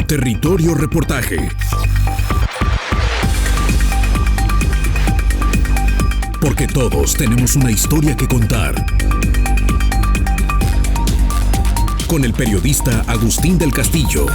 Territorio Reportaje. Porque todos tenemos una historia que contar. Con el periodista Agustín del Castillo.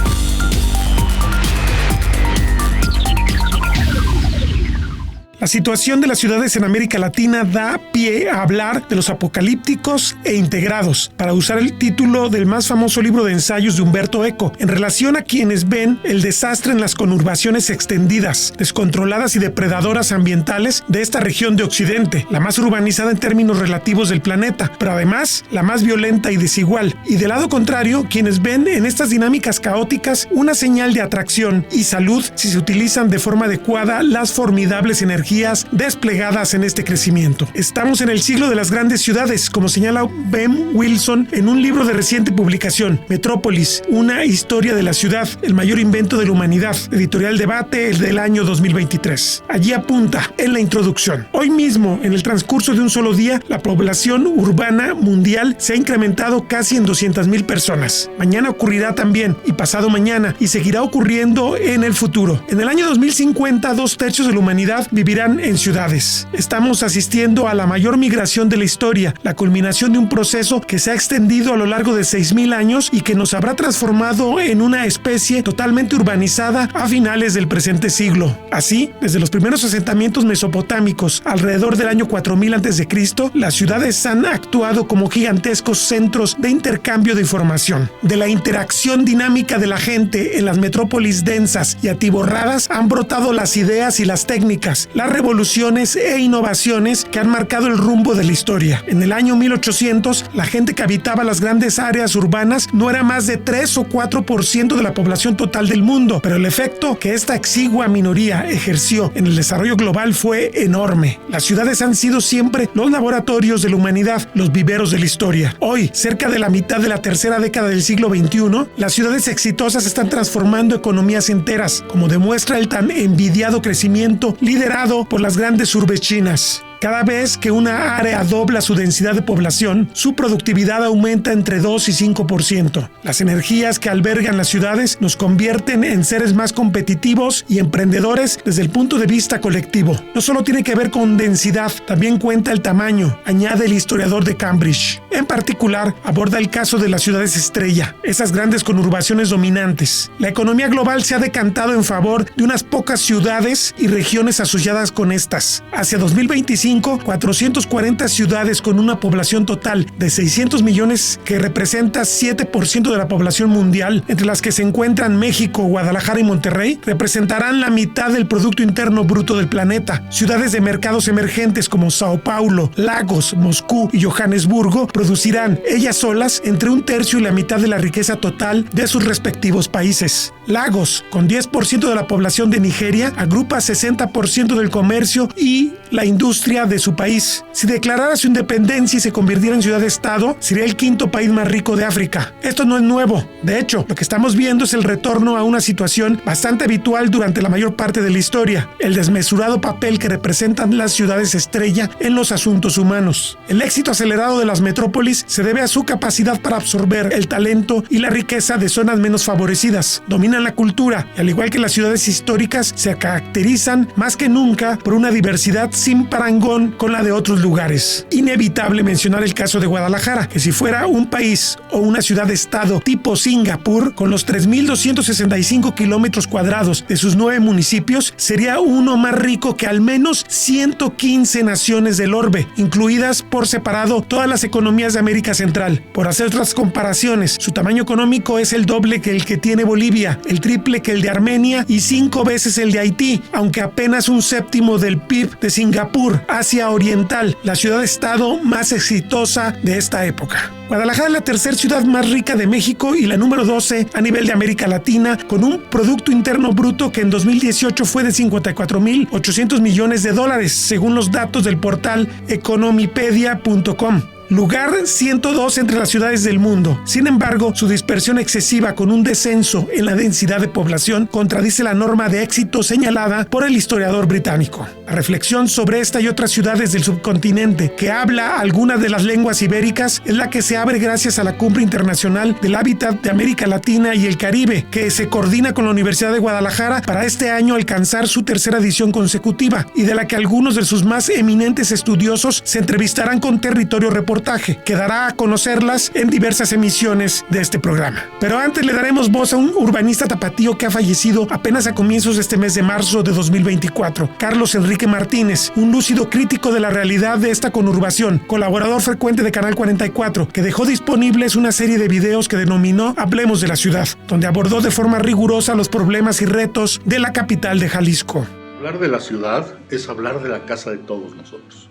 La situación de las ciudades en América Latina da pie a hablar de los apocalípticos e integrados, para usar el título del más famoso libro de ensayos de Humberto Eco, en relación a quienes ven el desastre en las conurbaciones extendidas, descontroladas y depredadoras ambientales de esta región de Occidente, la más urbanizada en términos relativos del planeta, pero además la más violenta y desigual, y del lado contrario, quienes ven en estas dinámicas caóticas una señal de atracción y salud si se utilizan de forma adecuada las formidables energías desplegadas en este crecimiento. Estamos en el siglo de las grandes ciudades, como señala Ben Wilson en un libro de reciente publicación, Metrópolis, una historia de la ciudad, el mayor invento de la humanidad, editorial Debate, el del año 2023. Allí apunta, en la introducción: hoy mismo, en el transcurso de un solo día, la población urbana mundial se ha incrementado casi en 200,000 personas. Mañana ocurrirá también, y pasado mañana, y seguirá ocurriendo en el futuro. En el año 2050, 2/3 de la humanidad vivirá en ciudades. Estamos asistiendo a la mayor migración de la historia, la culminación de un proceso que se ha extendido a lo largo de 6,000 años y que nos habrá transformado en una especie totalmente urbanizada a finales del presente siglo. Así, desde los primeros asentamientos mesopotámicos alrededor del año 4000 a.C., las ciudades han actuado como gigantescos centros de intercambio de información. De la interacción dinámica de la gente en las metrópolis densas y atiborradas han brotado las ideas y las técnicas, las revoluciones e innovaciones que han marcado el rumbo de la historia. En el año 1800, la gente que habitaba las grandes áreas urbanas no era más de 3 o 4% de la población total del mundo, pero el efecto que esta exigua minoría ejerció en el desarrollo global fue enorme. Las ciudades han sido siempre los laboratorios de la humanidad, los viveros de la historia. Hoy, cerca de la mitad de la tercera década del siglo XXI, las ciudades exitosas están transformando economías enteras, como demuestra el tan envidiado crecimiento liderado por las grandes urbes chinas. Cada vez que una área dobla su densidad de población, su productividad aumenta entre 2 y 5%. Las energías que albergan las ciudades nos convierten en seres más competitivos y emprendedores desde el punto de vista colectivo. No solo tiene que ver con densidad, también cuenta el tamaño, añade el historiador de Cambridge. En particular, aborda el caso de las ciudades estrella, esas grandes conurbaciones dominantes. La economía global se ha decantado en favor de unas pocas ciudades y regiones asociadas con estas. Hacia 2025, 440 ciudades con una población total de 600 millones que representa 7% de la población mundial, entre las que se encuentran México, Guadalajara y Monterrey, representarán la mitad del Producto Interno Bruto del planeta. Ciudades de mercados emergentes como Sao Paulo, Lagos, Moscú y Johannesburgo producirán ellas solas entre 1/3 y la mitad de la riqueza total de sus respectivos países. Lagos, con 10% de la población de Nigeria, agrupa 60% del comercio y la industria de su país. Si declarara su independencia y se convirtiera en ciudad-estado, sería el 5º país más rico de África. Esto no es nuevo. De hecho, lo que estamos viendo es el retorno a una situación bastante habitual durante la mayor parte de la historia: el desmesurado papel que representan las ciudades estrella en los asuntos humanos. El éxito acelerado de las metrópolis se debe a su capacidad para absorber el talento y la riqueza de zonas menos favorecidas. Dominan la cultura y, al igual que las ciudades históricas, se caracterizan más que nunca por una diversidad sin parangón con la de otros lugares. Inevitable mencionar el caso de Guadalajara, que si fuera un país o una ciudad-estado tipo Singapur, con los 3,265 kilómetros cuadrados de sus 9 municipios, sería uno más rico que al menos 115 naciones del orbe, incluidas por separado todas las economías de América Central. Por hacer otras comparaciones, su tamaño económico es el doble que el que tiene Bolivia, el triple que el de Armenia y 5 veces el de Haití, aunque apenas 1/7 del PIB de Singapur, Asia Oriental, la ciudad-estado más exitosa de esta época. Guadalajara es la tercera ciudad más rica de México y la número 12 a nivel de América Latina, con un Producto Interno Bruto que en 2018 fue de $54,800 millones, según los datos del portal economipedia.com. Lugar 102 entre las ciudades del mundo. Sin embargo, su dispersión excesiva con un descenso en la densidad de población contradice la norma de éxito señalada por el historiador británico. La reflexión sobre esta y otras ciudades del subcontinente que habla algunas de las lenguas ibéricas es la que se abre gracias a la Cumbre Internacional del Hábitat de América Latina y el Caribe, que se coordina con la Universidad de Guadalajara para este año alcanzar su tercera edición consecutiva, y de la que algunos de sus más eminentes estudiosos se entrevistarán con Territorio Reportaje, que dará a conocerlas en diversas emisiones de este programa. Pero antes le daremos voz a un urbanista tapatío que ha fallecido apenas a comienzos de este mes de marzo de 2024, Carlos Enrique Martínez, un lúcido crítico de la realidad de esta conurbación, colaborador frecuente de Canal 44, que dejó disponibles una serie de videos que denominó Hablemos de la Ciudad, donde abordó de forma rigurosa los problemas y retos de la capital de Jalisco. Hablar de la ciudad es hablar de la casa de todos nosotros.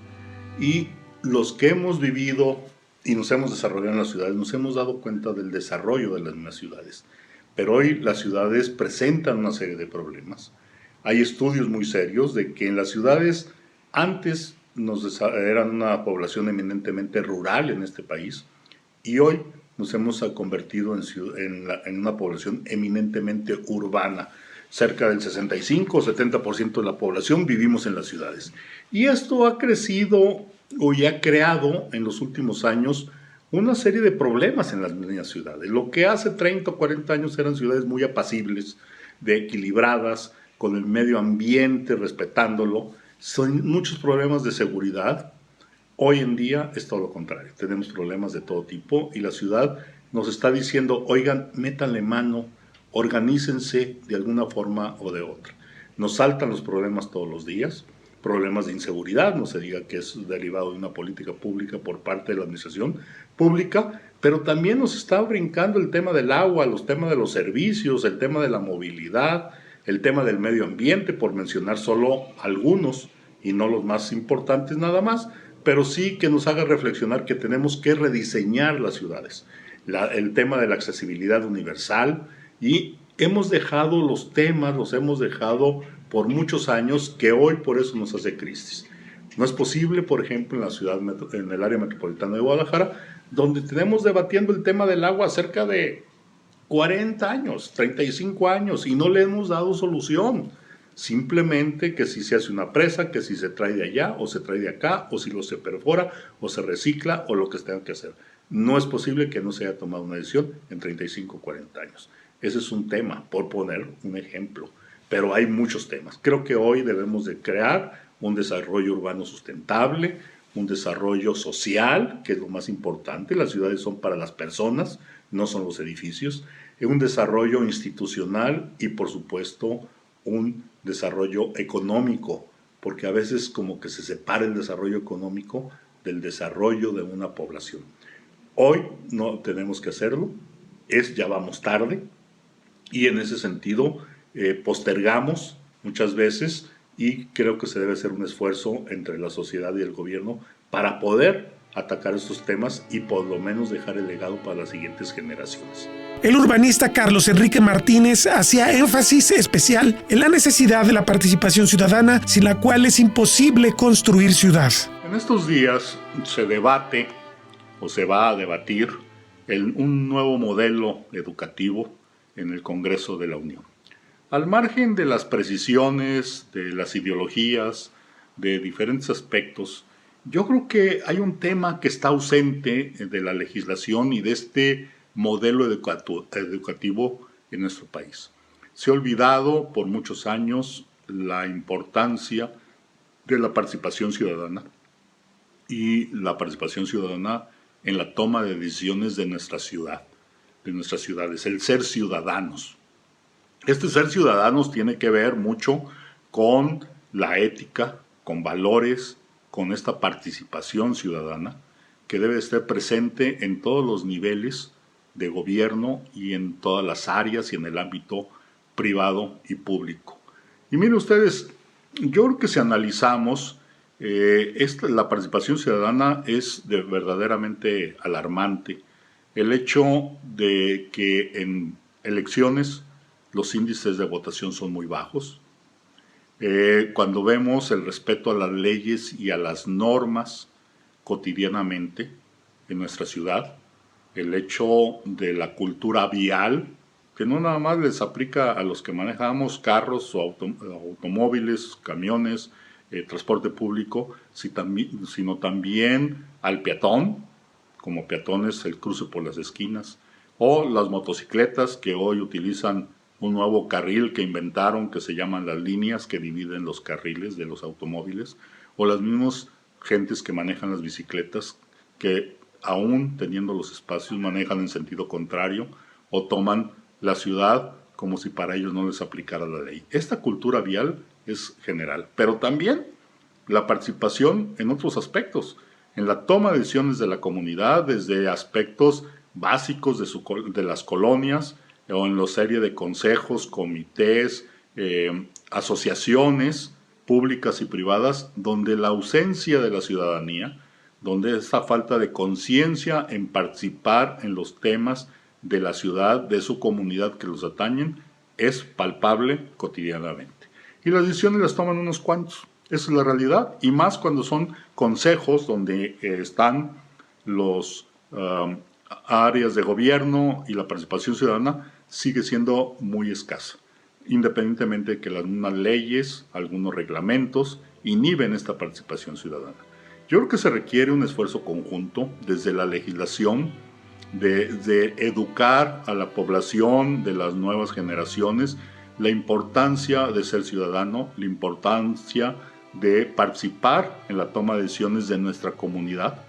Y los que hemos vivido y nos hemos desarrollado en las ciudades, nos hemos dado cuenta del desarrollo de las mismas ciudades. Pero hoy las ciudades presentan una serie de problemas. Hay estudios muy serios de que en las ciudades antes eran una eminentemente rural en este país, y hoy nos hemos convertido en una población eminentemente urbana. Cerca del 65 o 70% de la población vivimos en las ciudades. Y esto ha crecido y ha creado en los últimos años una serie de problemas en las mismas ciudades. Lo que hace 30 o 40 años eran ciudades muy apacibles, equilibradas, con el medio ambiente, respetándolo. Son muchos problemas de seguridad. Hoy en día es todo lo contrario. Tenemos problemas de todo tipo y la ciudad nos está diciendo, oigan, métanle mano, organícense de alguna forma o de otra. Nos saltan los problemas todos los días, problemas de inseguridad, no se diga que es derivado de una política pública por parte de la administración pública, pero también nos está brincando el tema del agua, los temas de los servicios, el tema de la movilidad, el tema del medio ambiente, por mencionar solo algunos y no los más importantes nada más, pero sí que nos haga reflexionar que tenemos que rediseñar las ciudades. El tema de la accesibilidad universal, y hemos dejado los temas, los hemos dejado por muchos años, que hoy por eso nos hace crisis. No es posible, por ejemplo, en el área metropolitana de Guadalajara, donde tenemos debatiendo el tema del agua cerca de 40 años, 35 años, y no le hemos dado solución. Simplemente que si se hace una presa, que si se trae de allá o se trae de acá, o si lo se perfora o se recicla o lo que se tenga que hacer. No es posible que no se haya tomado una decisión en 35 o 40 años. Ese es un tema, por poner un ejemplo. Pero hay muchos temas. Creo que hoy debemos de crear un desarrollo urbano sustentable, un desarrollo social, que es lo más importante. Las ciudades son para las personas, no son los edificios. Un desarrollo institucional y, por supuesto, un desarrollo económico, porque a veces como que se separa el desarrollo económico del desarrollo de una población. Hoy no tenemos que hacerlo, ya vamos tarde, y en ese sentido postergamos muchas veces, y creo que se debe hacer un esfuerzo entre la sociedad y el gobierno para poder atacar estos temas y por lo menos dejar el legado para las siguientes generaciones. El urbanista Carlos Enrique Martínez hacía énfasis especial en la necesidad de la participación ciudadana, sin la cual es imposible construir ciudad. En estos días se debate o se va a debatir un nuevo modelo educativo en el Congreso de la Unión. Al margen de las precisiones, de las ideologías, de diferentes aspectos, yo creo que hay un tema que está ausente de la legislación y de este modelo educativo en nuestro país. Se ha olvidado por muchos años la importancia de la participación ciudadana y la participación ciudadana en la toma de decisiones de nuestra ciudad, de nuestras ciudades, el ser ciudadanos. Este ser ciudadanos tiene que ver mucho con la ética, con valores, con esta participación ciudadana que debe estar presente en todos los niveles de gobierno y en todas las áreas y en el ámbito privado y público. Y miren ustedes, yo creo que si analizamos, la participación ciudadana es verdaderamente alarmante. El hecho de que en elecciones los índices de votación son muy bajos. Cuando vemos el respeto a las leyes y a las normas cotidianamente en nuestra ciudad, el hecho de la cultura vial, que no nada más les aplica a los que manejamos carros o automóviles, camiones, transporte público, sino también al peatón, como peatones, el cruce por las esquinas, o las motocicletas que hoy utilizan un nuevo carril que inventaron, que se llaman las líneas que dividen los carriles de los automóviles, o las mismas gentes que manejan las bicicletas, que aún teniendo los espacios manejan en sentido contrario o toman la ciudad como si para ellos no les aplicara la ley. Esta cultura vial es general, pero también la participación en otros aspectos, en la toma de decisiones de la comunidad, desde aspectos básicos de las colonias, o en la serie de consejos, comités, asociaciones públicas y privadas, donde la ausencia de la ciudadanía, donde esa falta de conciencia en participar en los temas de la ciudad, de su comunidad que los atañen, es palpable cotidianamente. Y las decisiones las toman unos cuantos, esa es la realidad, y más cuando son consejos donde están los áreas de gobierno y la participación ciudadana sigue siendo muy escasa, independientemente de que las mismas leyes, algunos reglamentos, inhiben esta participación ciudadana. Yo creo que se requiere un esfuerzo conjunto desde la legislación, de educar a la población de las nuevas generaciones la importancia de ser ciudadano, la importancia de participar en la toma de decisiones de nuestra comunidad,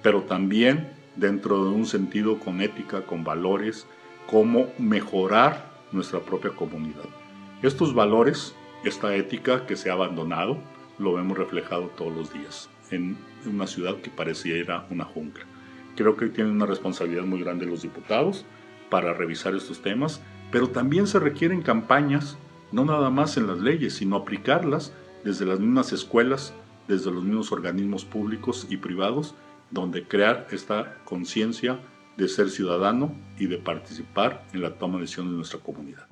pero también dentro de un sentido con ética, con valores, cómo mejorar nuestra propia comunidad. Estos valores, esta ética que se ha abandonado, lo vemos reflejado todos los días en una ciudad que pareciera una jungla. Creo que tienen una responsabilidad muy grande los diputados para revisar estos temas, pero también se requieren campañas, no nada más en las leyes, sino aplicarlas desde las mismas escuelas, desde los mismos organismos públicos y privados, donde crear esta conciencia de ser ciudadano y de participar en la toma de decisiones de nuestra comunidad.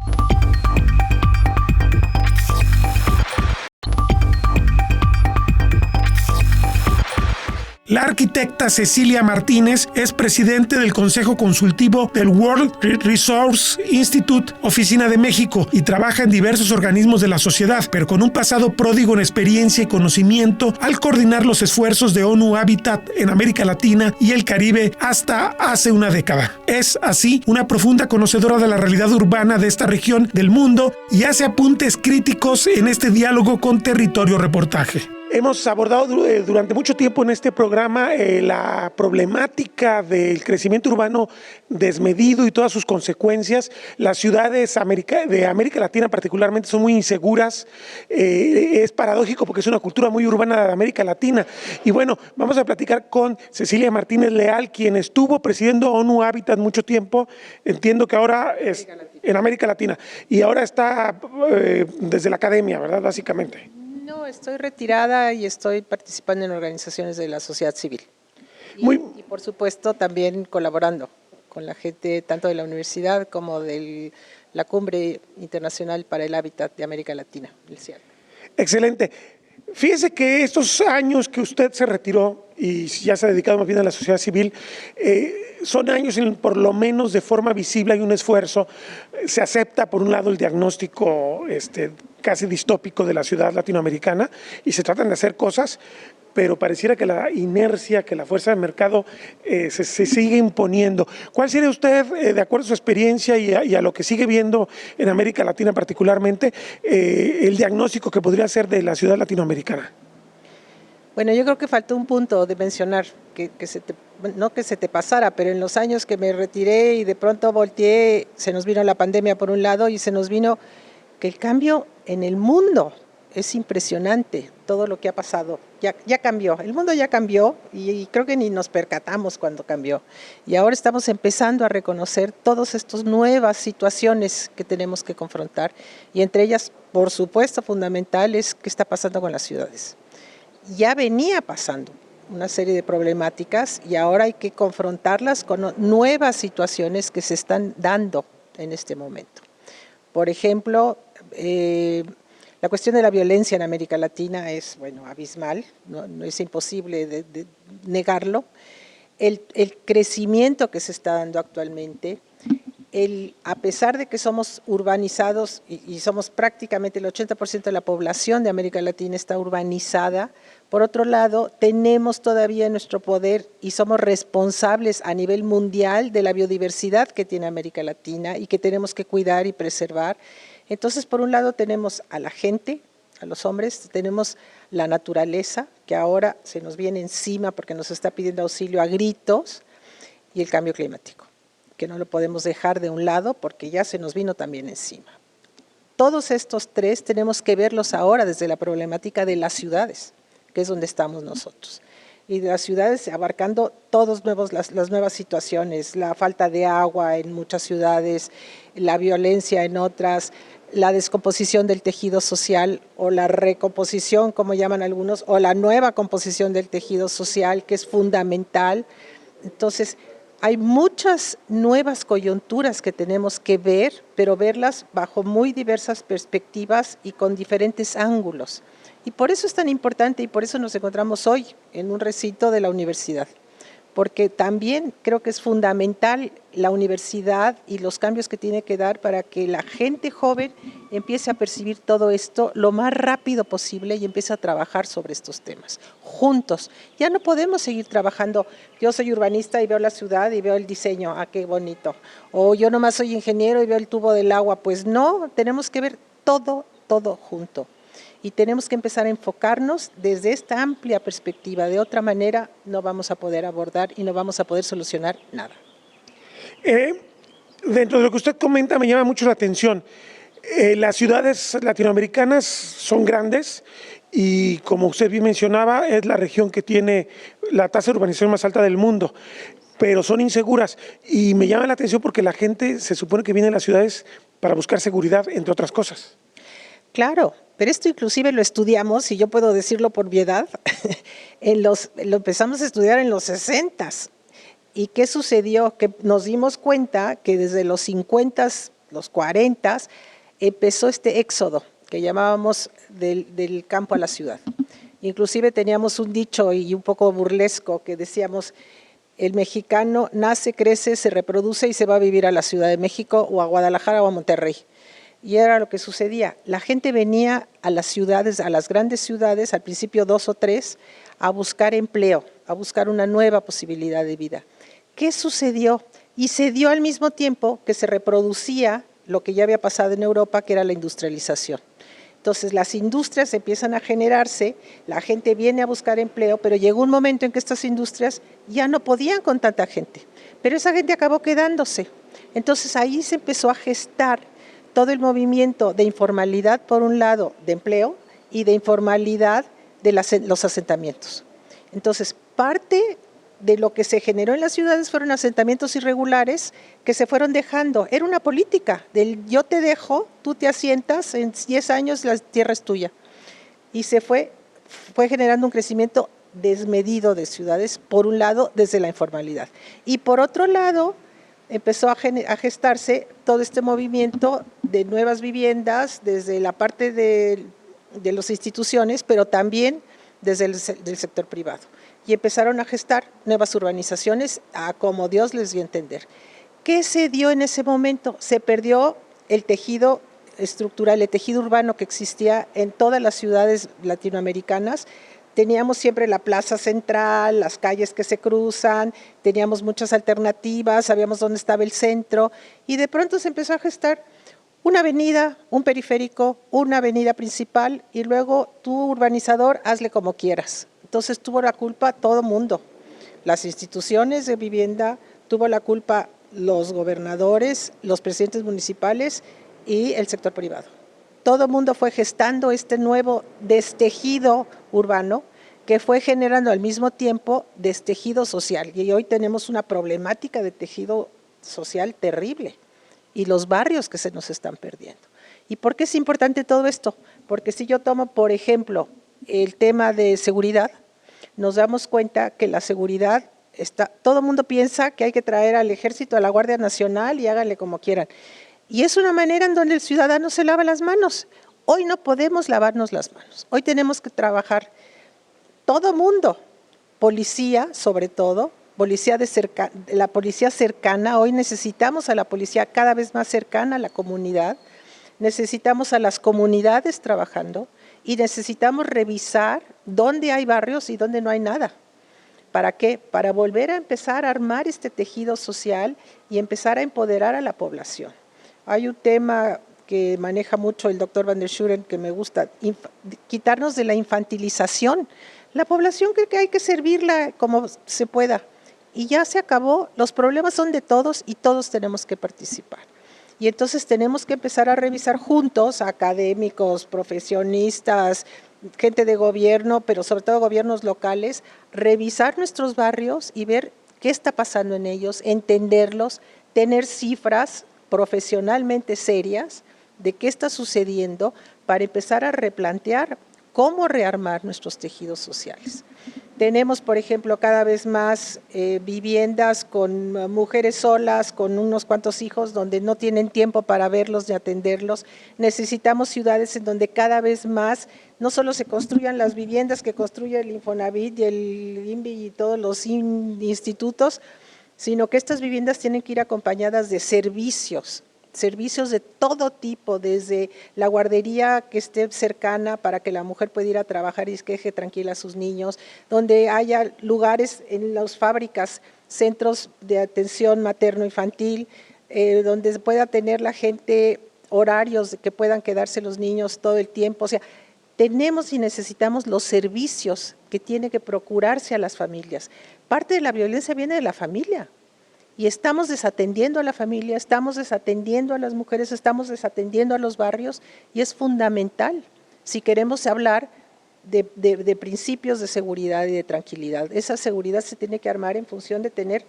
La arquitecta Cecilia Martínez es presidente del Consejo Consultivo del World Resource Institute, Oficina de México, y trabaja en diversos organismos de la sociedad, pero con un pasado pródigo en experiencia y conocimiento al coordinar los esfuerzos de ONU Habitat en América Latina y el Caribe hasta hace una década. Es así una profunda conocedora de la realidad urbana de esta región del mundo y hace apuntes críticos en este diálogo con Territorio Reportaje. Hemos abordado durante mucho tiempo en este programa la problemática del crecimiento urbano desmedido y todas sus consecuencias. Las ciudades de América Latina particularmente son muy inseguras. Es paradójico porque es una cultura muy urbana de América Latina. Y bueno, vamos a platicar con Cecilia Martínez Leal, quien estuvo presidiendo ONU Habitat mucho tiempo. Entiendo que ahora es en América Latina y ahora está desde la academia, ¿verdad? Básicamente. No, estoy retirada y estoy participando en organizaciones de la sociedad civil. Y por supuesto también colaborando con la gente tanto de la universidad como de la Cumbre Internacional para el Hábitat de América Latina, el CIAL. Excelente. Fíjese que estos años que usted se retiró y ya se ha dedicado más bien a la sociedad civil, son años en por lo menos de forma visible hay un esfuerzo. Se acepta por un lado el diagnóstico casi distópico de la ciudad latinoamericana y se tratan de hacer cosas, pero pareciera que la inercia, que la fuerza del mercado se sigue imponiendo. ¿Cuál sería usted, de acuerdo a su experiencia y a lo que sigue viendo en América Latina particularmente, el diagnóstico que podría hacer de la ciudad latinoamericana? Bueno, yo creo que faltó un punto de mencionar, no que se te pasara, pero en los años que me retiré y de pronto volteé, se nos vino la pandemia por un lado y se nos vino que el cambio en el mundo es impresionante, todo lo que ha pasado, ya cambió, el mundo ya cambió y creo que ni nos percatamos cuando cambió. Y ahora estamos empezando a reconocer todas estas nuevas situaciones que tenemos que confrontar y entre ellas, por supuesto, fundamental es qué está pasando con las ciudades. Ya venía pasando una serie de problemáticas y ahora hay que confrontarlas con nuevas situaciones que se están dando en este momento. Por ejemplo, la cuestión de la violencia en América Latina es, abismal, no es imposible de negarlo. El crecimiento que se está dando actualmente a pesar de que somos urbanizados y somos prácticamente el 80% de la población de América Latina está urbanizada, por otro lado, tenemos todavía en nuestro poder y somos responsables a nivel mundial de la biodiversidad que tiene América Latina y que tenemos que cuidar y preservar. Entonces, por un lado tenemos a la gente, a los hombres, tenemos la naturaleza, que ahora se nos viene encima porque nos está pidiendo auxilio a gritos, y el cambio climático, que no lo podemos dejar de un lado porque ya se nos vino también encima. Todos estos tres tenemos que verlos ahora desde la problemática de las ciudades, que es donde estamos nosotros. Y de las ciudades abarcando todos las nuevas situaciones, la falta de agua en muchas ciudades, la violencia en otras, la descomposición del tejido social o la recomposición, como llaman algunos, o la nueva composición del tejido social, que es fundamental. Entonces, hay muchas nuevas coyunturas que tenemos que ver, pero verlas bajo muy diversas perspectivas y con diferentes ángulos. Y por eso es tan importante y por eso nos encontramos hoy en un recinto de la universidad. Porque también creo que es fundamental la universidad y los cambios que tiene que dar para que la gente joven empiece a percibir todo esto lo más rápido posible y empiece a trabajar sobre estos temas, juntos. Ya no podemos seguir trabajando, yo soy urbanista y veo la ciudad y veo el diseño, qué bonito. O yo nomás soy ingeniero y veo el tubo del agua. Pues no, tenemos que ver todo junto. Y tenemos que empezar a enfocarnos desde esta amplia perspectiva. De otra manera no vamos a poder abordar y no vamos a poder solucionar nada. Dentro de lo que usted comenta me llama mucho la atención. Las ciudades latinoamericanas son grandes y, como usted bien mencionaba, es la región que tiene la tasa de urbanización más alta del mundo, pero son inseguras. Y me llama la atención porque la gente se supone que viene a las ciudades para buscar seguridad, entre otras cosas. Claro, pero esto inclusive lo estudiamos, y yo puedo decirlo por mi edad, lo empezamos a estudiar en los 60s. ¿Y qué sucedió? Que nos dimos cuenta que desde los 50s, los 40s, empezó este éxodo que llamábamos del campo a la ciudad. Inclusive teníamos un dicho y un poco burlesco que decíamos: el mexicano nace, crece, se reproduce y se va a vivir a la Ciudad de México o a Guadalajara o a Monterrey. Y era lo que sucedía. La gente venía a las ciudades, a las grandes ciudades, al principio 2 o 3, a buscar empleo, a buscar una nueva posibilidad de vida. ¿Qué sucedió? Y se dio al mismo tiempo que se reproducía lo que ya había pasado en Europa, que era la industrialización. Entonces las industrias empiezan a generarse, la gente viene a buscar empleo, pero llegó un momento en que estas industrias ya no podían con tanta gente, pero esa gente acabó quedándose. Entonces ahí se empezó a gestar todo el movimiento de informalidad, por un lado, de empleo, y de informalidad de los asentamientos. Entonces, parte de lo que se generó en las ciudades fueron asentamientos irregulares que se fueron dejando. Era una política del yo te dejo, tú te asientas, en 10 años la tierra es tuya. Y se fue generando un crecimiento desmedido de ciudades, por un lado, desde la informalidad. Y por otro lado, empezó a gestarse todo este movimiento de nuevas viviendas desde la parte de las instituciones, pero también desde el sector privado. Y empezaron a gestar nuevas urbanizaciones a como Dios les dio a entender. ¿Qué se dio en ese momento? Se perdió el tejido estructural, el tejido urbano que existía en todas las ciudades latinoamericanas. Teníamos siempre la plaza central, las calles que se cruzan, teníamos muchas alternativas, sabíamos dónde estaba el centro, y de pronto se empezó a gestar una avenida, un periférico, una avenida principal, y luego tú, urbanizador, hazle como quieras. Entonces tuvo la culpa todo mundo, las instituciones de vivienda, tuvo la culpa los gobernadores, los presidentes municipales y el sector privado. Todo el mundo fue gestando este nuevo destejido urbano que fue generando al mismo tiempo destejido social. Y hoy tenemos una problemática de tejido social terrible y los barrios que se nos están perdiendo. ¿Y por qué es importante todo esto? Porque si yo tomo, por ejemplo, el tema de seguridad, nos damos cuenta que la seguridad todo el mundo piensa que hay que traer al ejército, a la Guardia Nacional y háganle como quieran. Y es una manera en donde el ciudadano se lava las manos. Hoy no podemos lavarnos las manos. Hoy tenemos que trabajar todo mundo, policía sobre todo, la policía cercana. Hoy necesitamos a la policía cada vez más cercana a la comunidad, necesitamos a las comunidades trabajando y necesitamos revisar dónde hay barrios y dónde no hay nada. ¿Para qué? Para volver a empezar a armar este tejido social y empezar a empoderar a la población. Hay un tema que maneja mucho el doctor Van der Schuren que me gusta, quitarnos de la infantilización. La población cree que hay que servirla como se pueda. Y ya se acabó, los problemas son de todos y todos tenemos que participar. Y entonces tenemos que empezar a revisar juntos, académicos, profesionistas, gente de gobierno, pero sobre todo gobiernos locales, revisar nuestros barrios y ver qué está pasando en ellos, entenderlos, tener cifras profesionalmente serias de qué está sucediendo para empezar a replantear cómo rearmar nuestros tejidos sociales. Tenemos, por ejemplo, cada vez más viviendas con mujeres solas, con unos cuantos hijos, donde no tienen tiempo para verlos ni atenderlos. Necesitamos ciudades en donde cada vez más no solo se construyan las viviendas que construye el Infonavit y el INVI y todos los institutos, sino que estas viviendas tienen que ir acompañadas de servicios de todo tipo, desde la guardería que esté cercana para que la mujer pueda ir a trabajar y que deje tranquila a sus niños, donde haya lugares en las fábricas, centros de atención materno-infantil, donde pueda tener la gente horarios que puedan quedarse los niños todo el tiempo. O sea, tenemos y necesitamos los servicios que tiene que procurarse a las familias. Parte de la violencia viene de la familia. Y estamos desatendiendo a la familia, estamos desatendiendo a las mujeres, estamos desatendiendo a los barrios y es fundamental si queremos hablar de principios de seguridad y de tranquilidad. Esa seguridad se tiene que armar en función de tener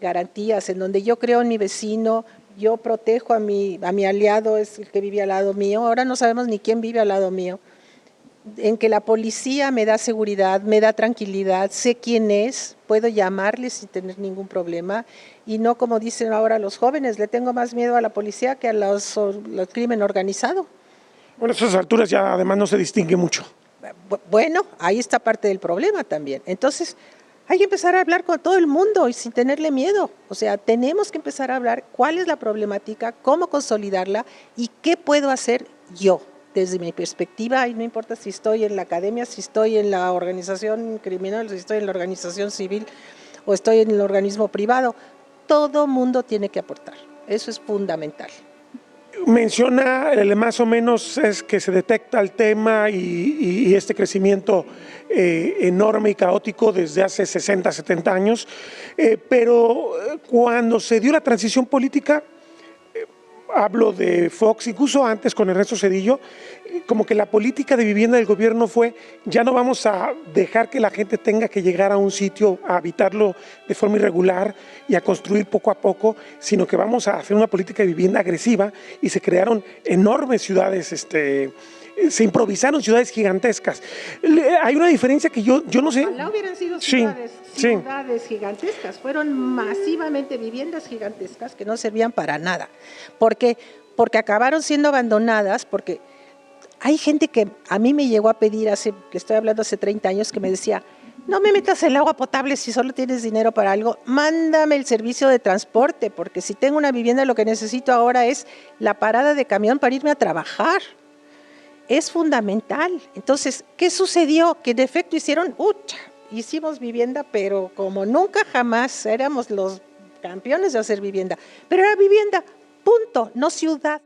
garantías, en donde yo creo en mi vecino, yo protejo a mi aliado, es el que vive al lado mío, ahora no sabemos ni quién vive al lado mío, en que la policía me da seguridad, me da tranquilidad, sé quién es, puedo llamarle sin tener ningún problema y no como dicen ahora los jóvenes, le tengo más miedo a la policía que al crimen organizado. Bueno, a esas alturas ya además no se distingue mucho. Bueno, ahí está parte del problema también. Entonces, hay que empezar a hablar con todo el mundo y sin tenerle miedo. O sea, tenemos que empezar a hablar cuál es la problemática, cómo consolidarla y qué puedo hacer yo. Desde mi perspectiva, y no importa si estoy en la academia, si estoy en la organización criminal, si estoy en la organización civil o estoy en el organismo privado, todo mundo tiene que aportar. Eso es fundamental. Menciona más o menos es que se detecta el tema y este crecimiento enorme y caótico desde hace 60, 70 años, pero cuando se dio la transición política, hablo de Fox, incluso antes con Ernesto Zedillo, como que la política de vivienda del gobierno fue, ya no vamos a dejar que la gente tenga que llegar a un sitio a habitarlo de forma irregular y a construir poco a poco, sino que vamos a hacer una política de vivienda agresiva y se crearon enormes ciudades, se improvisaron ciudades gigantescas. Hay una diferencia que yo no sé. Ojalá hubieran sido ciudades gigantescas, fueron masivamente viviendas gigantescas que no servían para nada. Porque acabaron siendo abandonadas, porque hay gente que a mí me llegó a pedir, le estoy hablando hace 30 años, que me decía, no me metas el agua potable si solo tienes dinero para algo, mándame el servicio de transporte, porque si tengo una vivienda lo que necesito ahora es la parada de camión para irme a trabajar. Es fundamental. Entonces, ¿qué sucedió? Que de efecto hicimos vivienda, pero como nunca jamás, éramos los campeones de hacer vivienda. Pero era vivienda, punto, no ciudad.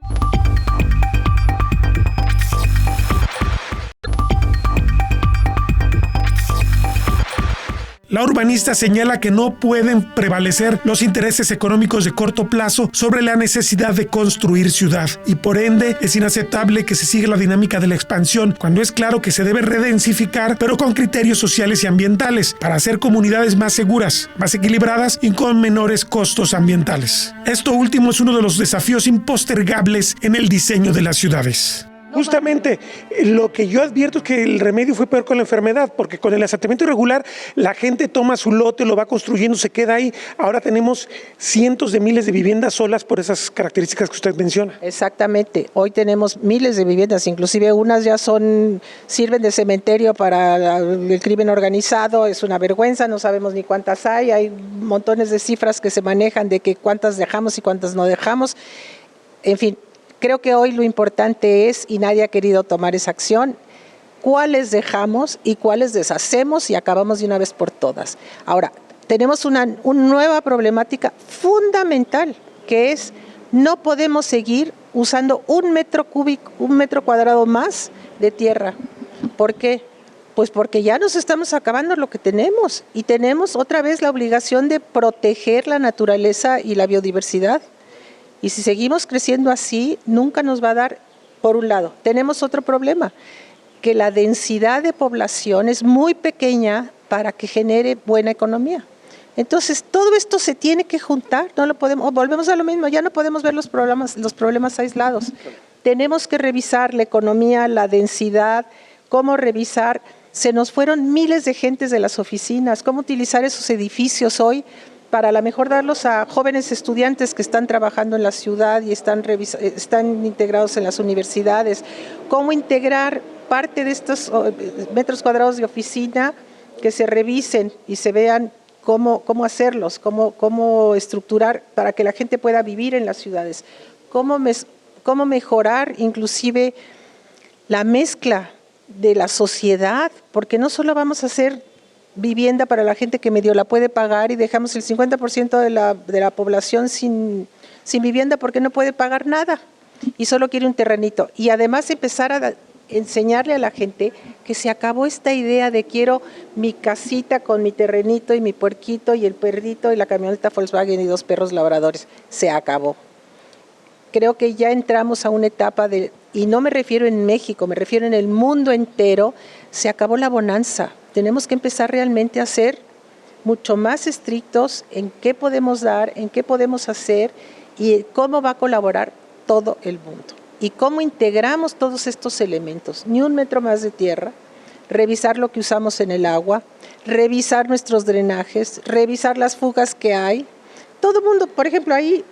La urbanista señala que no pueden prevalecer los intereses económicos de corto plazo sobre la necesidad de construir ciudad y por ende es inaceptable que se siga la dinámica de la expansión cuando es claro que se debe redensificar pero con criterios sociales y ambientales para hacer comunidades más seguras, más equilibradas y con menores costos ambientales. Esto último es uno de los desafíos impostergables en el diseño de las ciudades. Justamente, lo que yo advierto es que el remedio fue peor con la enfermedad, porque con el asentamiento irregular la gente toma su lote, lo va construyendo, se queda ahí. Ahora tenemos cientos de miles de viviendas solas por esas características que usted menciona. Exactamente, hoy tenemos miles de viviendas, inclusive unas ya sirven de cementerio para el crimen organizado, es una vergüenza, no sabemos ni cuántas hay montones de cifras que se manejan de que cuántas dejamos y cuántas no dejamos, en fin. Creo que hoy lo importante es, y nadie ha querido tomar esa acción, cuáles dejamos y cuáles deshacemos y acabamos de una vez por todas. Ahora, tenemos una nueva problemática fundamental, que es no podemos seguir usando un metro cuadrado más de tierra. ¿Por qué? Pues porque ya nos estamos acabando lo que tenemos y tenemos otra vez la obligación de proteger la naturaleza y la biodiversidad. Y si seguimos creciendo así, nunca nos va a dar, por un lado. Tenemos otro problema, que la densidad de población es muy pequeña para que genere buena economía. Entonces, todo esto se tiene que juntar, no lo podemos, volvemos a lo mismo, ya no podemos ver los problemas aislados. Tenemos que revisar la economía, la densidad, cómo revisar, se nos fueron miles de gentes de las oficinas, cómo utilizar esos edificios hoy para a lo mejor darlos a jóvenes estudiantes que están trabajando en la ciudad y están integrados en las universidades. Cómo integrar parte de estos metros cuadrados de oficina, que se revisen y se vean cómo hacerlos, cómo estructurar para que la gente pueda vivir en las ciudades. Cómo mejorar inclusive la mezcla de la sociedad, porque no solo vamos a hacer vivienda para la gente que medio la puede pagar y dejamos el 50% de la población sin vivienda porque no puede pagar nada y solo quiere un terrenito. Y además empezar a enseñarle a la gente que se acabó esta idea de quiero mi casita con mi terrenito y mi puerquito y el perrito y la camioneta Volkswagen y 2 perros labradores. Se acabó. Creo que ya entramos a una etapa y no me refiero en México, me refiero en el mundo entero, se acabó la bonanza. Tenemos que empezar realmente a ser mucho más estrictos en qué podemos dar, en qué podemos hacer y cómo va a colaborar todo el mundo. Y cómo integramos todos estos elementos. Ni un metro más de tierra, revisar lo que usamos en el agua, revisar nuestros drenajes, revisar las fugas que hay. Todo el mundo, por ejemplo, ahí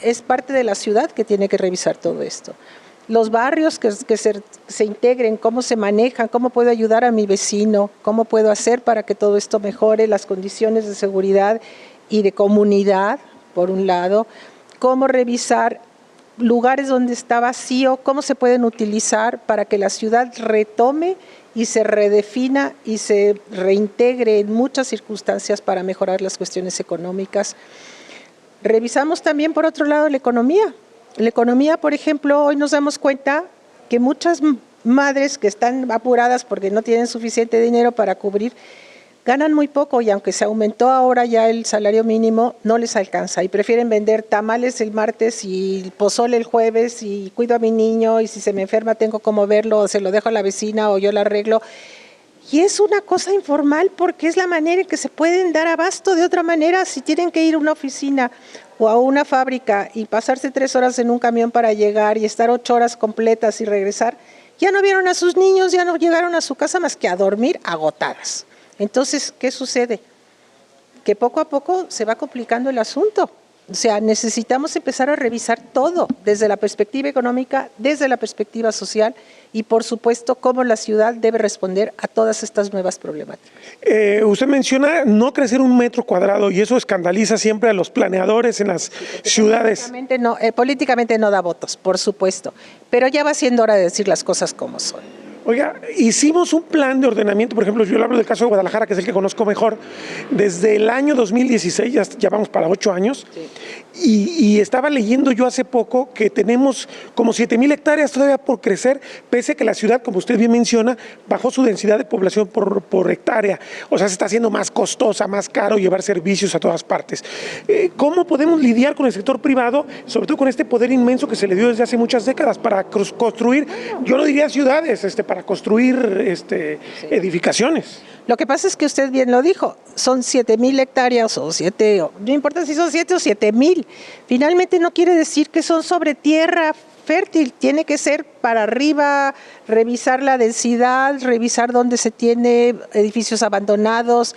es parte de la ciudad que tiene que revisar todo esto. Los barrios que se integren, cómo se manejan, cómo puedo ayudar a mi vecino, cómo puedo hacer para que todo esto mejore, las condiciones de seguridad y de comunidad, por un lado, cómo revisar lugares donde está vacío, cómo se pueden utilizar para que la ciudad retome y se redefina y se reintegre en muchas circunstancias para mejorar las cuestiones económicas. Revisamos también, por otro lado, la economía. La economía, por ejemplo, hoy nos damos cuenta que muchas madres que están apuradas porque no tienen suficiente dinero para cubrir, ganan muy poco y aunque se aumentó ahora ya el salario mínimo, no les alcanza y prefieren vender tamales el martes y pozole el jueves y cuido a mi niño y si se me enferma tengo cómo verlo o se lo dejo a la vecina o yo lo arreglo. Y es una cosa informal porque es la manera en que se pueden dar abasto. De otra manera, si tienen que ir a una oficina o a una fábrica y pasarse 3 horas en un camión para llegar y estar 8 horas completas y regresar, ya no vieron a sus niños, ya no llegaron a su casa más que a dormir agotadas. Entonces, ¿qué sucede? Que poco a poco se va complicando el asunto. O sea, necesitamos empezar a revisar todo, desde la perspectiva económica, desde la perspectiva social y, por supuesto, cómo la ciudad debe responder a todas estas nuevas problemáticas. Usted menciona no crecer 1 metro cuadrado y eso escandaliza siempre a los planeadores en las ciudades. Políticamente no da votos, por supuesto, pero ya va siendo hora de decir las cosas como son. Oiga, hicimos un plan de ordenamiento, por ejemplo, yo le hablo del caso de Guadalajara, que es el que conozco mejor, desde el año 2016, ya vamos para 8 años, sí. Y estaba leyendo yo hace poco que tenemos como 7,000 hectáreas todavía por crecer, pese a que la ciudad, como usted bien menciona, bajó su densidad de población por hectárea, o sea, se está haciendo más costosa, más caro llevar servicios a todas partes. ¿Cómo podemos lidiar con el sector privado, sobre todo con este poder inmenso que se le dio desde hace muchas décadas para construir, yo no diría ciudades, para construir edificaciones? Lo que pasa es que usted bien lo dijo, son 7,000 hectáreas o 7, no importa si son 7 o 7,000. Finalmente no quiere decir que son sobre tierra fértil, tiene que ser para arriba, revisar la densidad, revisar dónde se tiene edificios abandonados.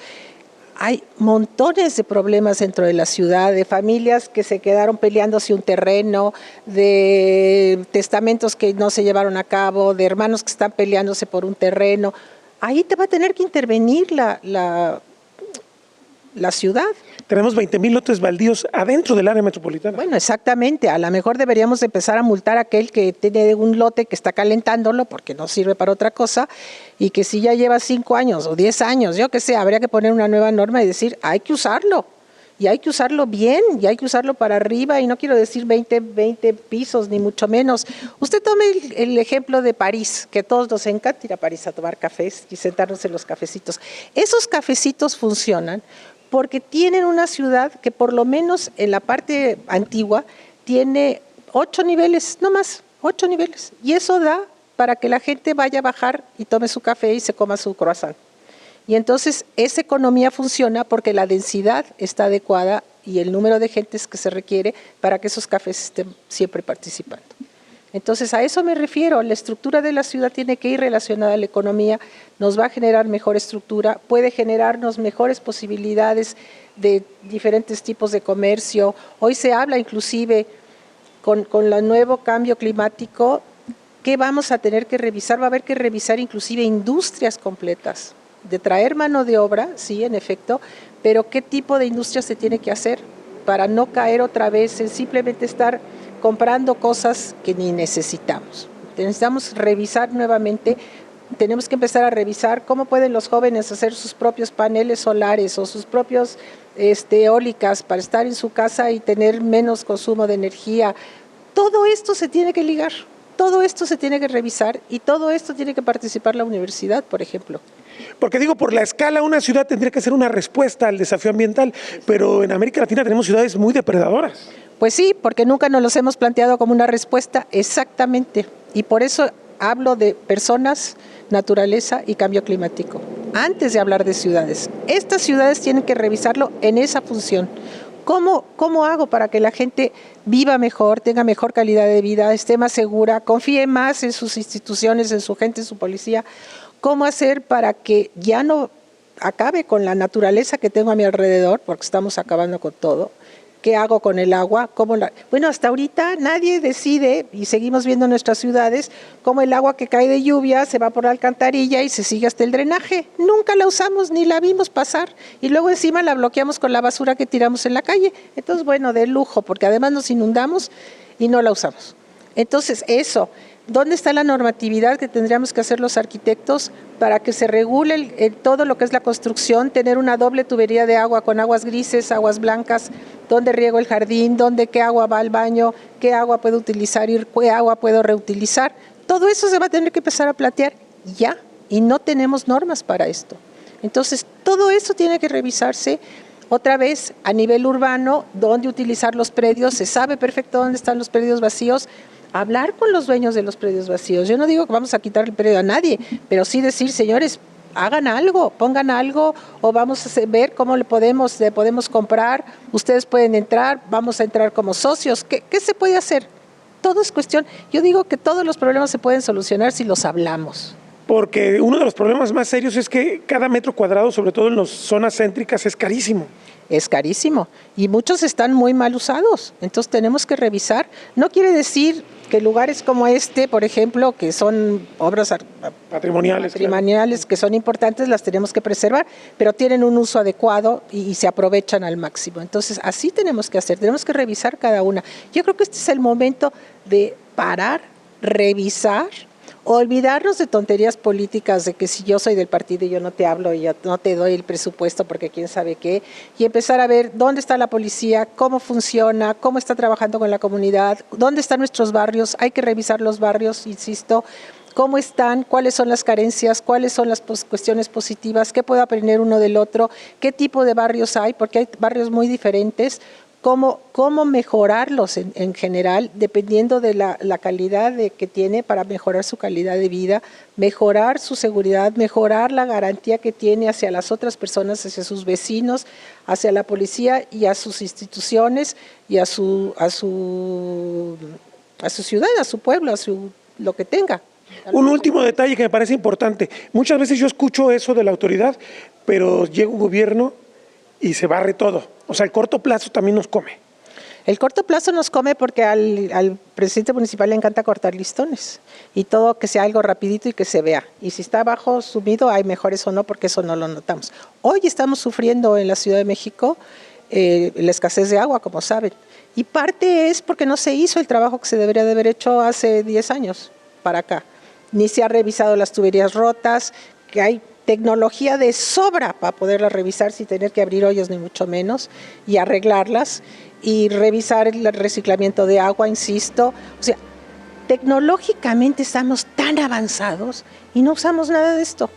Hay montones de problemas dentro de la ciudad, de familias que se quedaron peleándose un terreno, de testamentos que no se llevaron a cabo, de hermanos que están peleándose por un terreno. Ahí te va a tener que intervenir la ciudad. Tenemos 20,000 lotes baldíos adentro del área metropolitana. Bueno, exactamente. A lo mejor deberíamos empezar a multar a aquel que tiene un lote que está calentándolo porque no sirve para otra cosa y que si ya lleva 5 años o 10 años, yo qué sé, habría que poner una nueva norma y decir, hay que usarlo. Y hay que usarlo bien, y hay que usarlo para arriba, y no quiero decir 20 pisos, ni mucho menos. Usted tome el ejemplo de París, que a todos nos encanta ir a París a tomar cafés y sentarnos en los cafecitos. Esos cafecitos funcionan porque tienen una ciudad que por lo menos en la parte antigua tiene 8 niveles, no más, 8 niveles. Y eso da para que la gente vaya a bajar y tome su café y se coma su croissant. Y entonces esa economía funciona porque la densidad está adecuada y el número de gentes que se requiere para que esos cafés estén siempre participando. Entonces a eso me refiero, la estructura de la ciudad tiene que ir relacionada a la economía, nos va a generar mejor estructura, puede generarnos mejores posibilidades de diferentes tipos de comercio. Hoy se habla inclusive con el nuevo cambio climático, ¿qué vamos a tener que revisar? Va a haber que revisar inclusive industrias completas, de traer mano de obra, sí, en efecto, pero ¿qué tipo de industria se tiene que hacer para no caer otra vez en simplemente estar comprando cosas que ni necesitamos? Necesitamos revisar nuevamente, tenemos que empezar a revisar cómo pueden los jóvenes hacer sus propios paneles solares o sus propios eólicas para estar en su casa y tener menos consumo de energía. Todo esto se tiene que ligar, todo esto se tiene que revisar y todo esto tiene que participar la universidad, por ejemplo. Porque digo, por la escala, una ciudad tendría que hacer una respuesta al desafío ambiental, pero en América Latina tenemos ciudades muy depredadoras. Pues sí, porque nunca nos los hemos planteado como una respuesta exactamente. Y por eso hablo de personas, naturaleza y cambio climático. Antes de hablar de ciudades, estas ciudades tienen que revisarlo en esa función. ¿Cómo hago para que la gente viva mejor, tenga mejor calidad de vida, esté más segura, confíe más en sus instituciones, en su gente, en su policía? ¿Cómo hacer para que ya no acabe con la naturaleza que tengo a mi alrededor, porque estamos acabando con todo? ¿Qué hago con el agua? Bueno, hasta ahorita nadie decide, y seguimos viendo en nuestras ciudades, cómo el agua que cae de lluvia se va por la alcantarilla y se sigue hasta el drenaje. Nunca la usamos ni la vimos pasar, y luego encima la bloqueamos con la basura que tiramos en la calle. Entonces, bueno, de lujo, porque además nos inundamos y no la usamos. Entonces, eso. ¿Dónde está la normatividad que tendríamos que hacer los arquitectos para que se regule todo lo que es la construcción, tener una doble tubería de agua con aguas grises, aguas blancas, dónde riego el jardín, qué agua va al baño, qué agua puedo utilizar y qué agua puedo reutilizar? Todo eso se va a tener que empezar a plantear ya, y no tenemos normas para esto. Entonces, todo eso tiene que revisarse. Otra vez, a nivel urbano, dónde utilizar los predios, se sabe perfecto dónde están los predios vacíos. Hablar con los dueños de los predios vacíos. Yo no digo que vamos a quitar el predio a nadie, pero sí decir, señores, hagan algo, pongan algo, o vamos a ver cómo le podemos comprar, ustedes pueden entrar, vamos a entrar como socios. ¿Qué se puede hacer? Todo es cuestión. Yo digo que todos los problemas se pueden solucionar si los hablamos. Porque uno de los problemas más serios es que cada metro cuadrado, sobre todo en las zonas céntricas, es carísimo. Es carísimo y muchos están muy mal usados. Entonces tenemos que revisar. No quiere decir que lugares como este, por ejemplo, que son obras patrimoniales, claro, que son importantes, las tenemos que preservar, pero tienen un uso adecuado y se aprovechan al máximo. Entonces así tenemos que hacer, tenemos que revisar cada una. Yo creo que este es el momento de parar, revisar, olvidarnos de tonterías políticas, de que si yo soy del partido y yo no te hablo y yo no te doy el presupuesto porque quién sabe qué, y empezar a ver dónde está la policía, cómo funciona, cómo está trabajando con la comunidad, dónde están nuestros barrios. Hay que revisar los barrios, insisto, cómo están, cuáles son las carencias, cuáles son las cuestiones positivas, qué puede aprender uno del otro, qué tipo de barrios hay, porque hay barrios muy diferentes. Cómo mejorarlos en general, dependiendo de la calidad que tiene, para mejorar su calidad de vida, mejorar su seguridad, mejorar la garantía que tiene hacia las otras personas, hacia sus vecinos, hacia la policía y a sus instituciones y a su a su ciudad, a su pueblo, a su lo que tenga. Un último detalle que me parece importante. Muchas veces yo escucho eso de la autoridad, pero llega un gobierno y se barre todo. O sea, el corto plazo también nos come. El corto plazo nos come porque al presidente municipal le encanta cortar listones y todo que sea algo rapidito y que se vea. Y si está abajo sumido, hay mejores o no, porque eso no lo notamos. Hoy estamos sufriendo en la Ciudad de México la escasez de agua, como saben. Y parte es porque no se hizo el trabajo que se debería de haber hecho hace 10 años para acá. Ni se ha revisado las tuberías rotas, que hay tecnología de sobra para poderlas revisar sin tener que abrir hoyos ni mucho menos y arreglarlas y revisar el reciclamiento de agua, insisto. O sea, tecnológicamente estamos tan avanzados y no usamos nada de esto.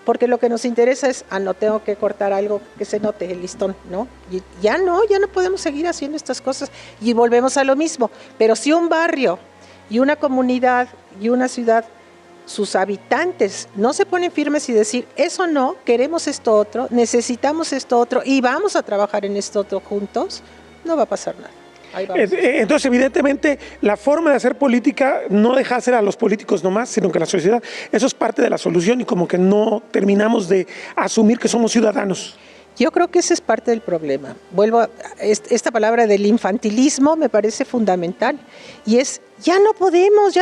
Porque lo que nos interesa es, no tengo que cortar algo que se note el listón, ¿no? Y ya no podemos seguir haciendo estas cosas y volvemos a lo mismo. Pero si un barrio y una comunidad y una ciudad, sus habitantes no se ponen firmes y decir, eso no, queremos esto otro, necesitamos esto otro y vamos a trabajar en esto otro juntos, no va a pasar nada. Entonces, evidentemente, la forma de hacer política no deja hacer a los políticos nomás, sino que la sociedad, eso es parte de la solución y como que no terminamos de asumir que somos ciudadanos. Yo creo que ese es parte del problema. Vuelvo a esta palabra del infantilismo, me parece fundamental. Y es, ya no podemos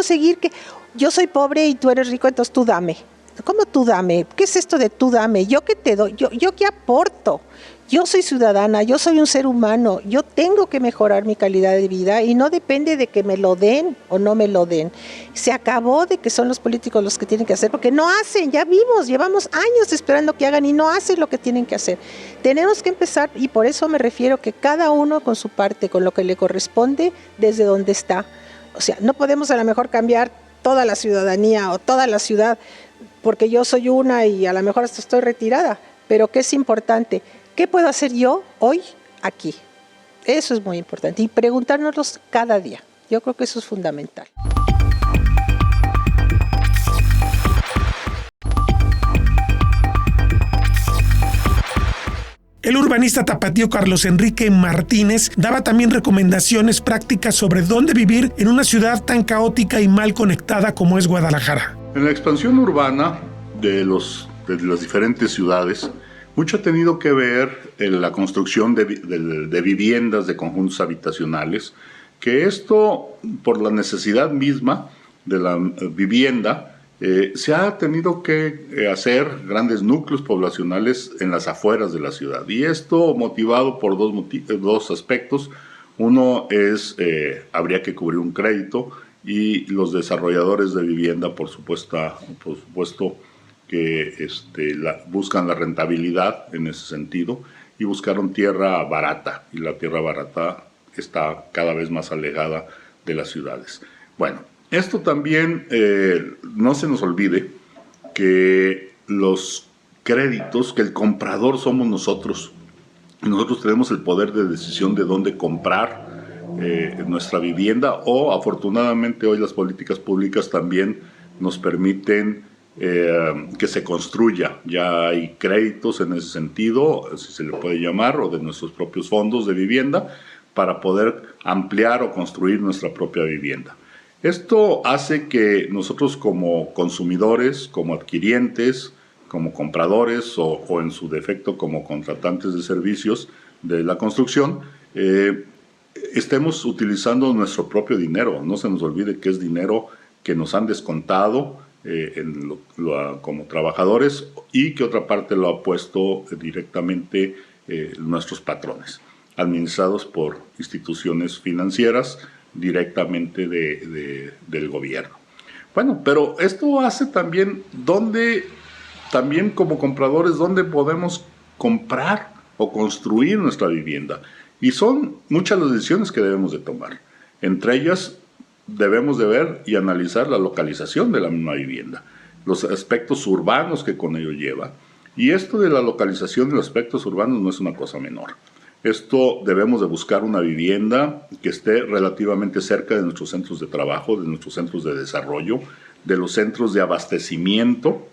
seguir que yo soy pobre y tú eres rico, entonces tú dame. ¿Cómo tú dame? ¿Qué es esto de tú dame? ¿Yo qué te doy? ¿Yo qué aporto? Yo soy ciudadana, yo soy un ser humano, yo tengo que mejorar mi calidad de vida y no depende de que me lo den o no me lo den. Se acabó de que son los políticos los que tienen que hacer, porque no hacen, ya vimos, llevamos años esperando que hagan y no hacen lo que tienen que hacer. Tenemos que empezar, y por eso me refiero que cada uno con su parte, con lo que le corresponde, desde donde está. O sea, no podemos a lo mejor cambiar toda la ciudadanía o toda la ciudad, porque yo soy una y a lo mejor hasta estoy retirada, pero ¿qué es importante? ¿Qué puedo hacer yo hoy aquí? Eso es muy importante y preguntárnoslo cada día. Yo creo que eso es fundamental. El urbanista tapatío Carlos Enrique Martínez daba también recomendaciones prácticas sobre dónde vivir en una ciudad tan caótica y mal conectada como es Guadalajara. En la expansión urbana de las diferentes ciudades, mucho ha tenido que ver en la construcción de viviendas, de conjuntos habitacionales, que esto, por la necesidad misma de la vivienda, se ha tenido que hacer grandes núcleos poblacionales en las afueras de la ciudad. Y esto motivado por dos aspectos. Uno es, habría que cubrir un crédito, y los desarrolladores de vivienda, por supuesto que buscan la rentabilidad en ese sentido y buscaron tierra barata, y la tierra barata está cada vez más alejada de las ciudades. Bueno, esto también no se nos olvide que los créditos, que el comprador somos nosotros, y nosotros tenemos el poder de decisión de dónde comprar nuestra vivienda, o afortunadamente hoy las políticas públicas también nos permiten que se construya. Ya hay créditos en ese sentido, si se le puede llamar, o de nuestros propios fondos de vivienda, para poder ampliar o construir nuestra propia vivienda. Esto hace que nosotros como consumidores, como adquirientes, como compradores o en su defecto como contratantes de servicios de la construcción, estemos utilizando nuestro propio dinero. No se nos olvide que es dinero que nos han descontado como trabajadores, y que otra parte lo ha puesto directamente nuestros patrones, administrados por instituciones financieras directamente del gobierno. Bueno, pero esto hace también como compradores, dónde podemos comprar o construir nuestra vivienda. Y son muchas las decisiones que debemos de tomar. Entre ellas, debemos de ver y analizar la localización de la misma vivienda, los aspectos urbanos que con ello lleva. Y esto de la localización de los aspectos urbanos no es una cosa menor. Esto debemos de buscar una vivienda que esté relativamente cerca de nuestros centros de trabajo, de nuestros centros de desarrollo, de los centros de abastecimiento,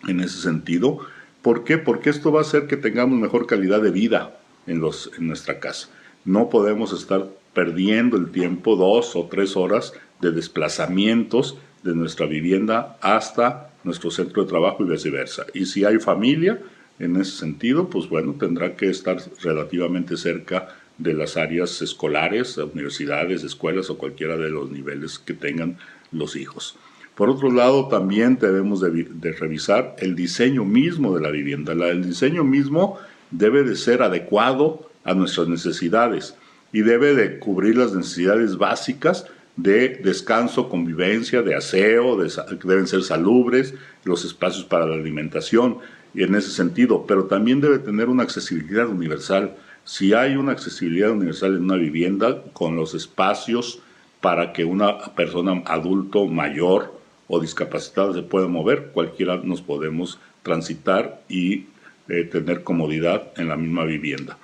en ese sentido. ¿Por qué? Porque esto va a hacer que tengamos mejor calidad de vida en nuestra casa. No podemos estar perdiendo el tiempo 2 o 3 horas de desplazamientos de nuestra vivienda hasta nuestro centro de trabajo y viceversa. Y si hay familia, en ese sentido, pues bueno, tendrá que estar relativamente cerca de las áreas escolares, universidades, escuelas o cualquiera de los niveles que tengan los hijos. Por otro lado, también debemos de revisar el diseño mismo de la vivienda. El diseño mismo debe de ser adecuado a nuestras necesidades y debe de cubrir las necesidades básicas de descanso, convivencia, de aseo, deben ser salubres, los espacios para la alimentación, y en ese sentido, pero también debe tener una accesibilidad universal. Si hay una accesibilidad universal en una vivienda, con los espacios para que una persona adulto mayor o discapacitada se pueda mover, cualquiera nos podemos transitar y tener comodidad en la misma vivienda.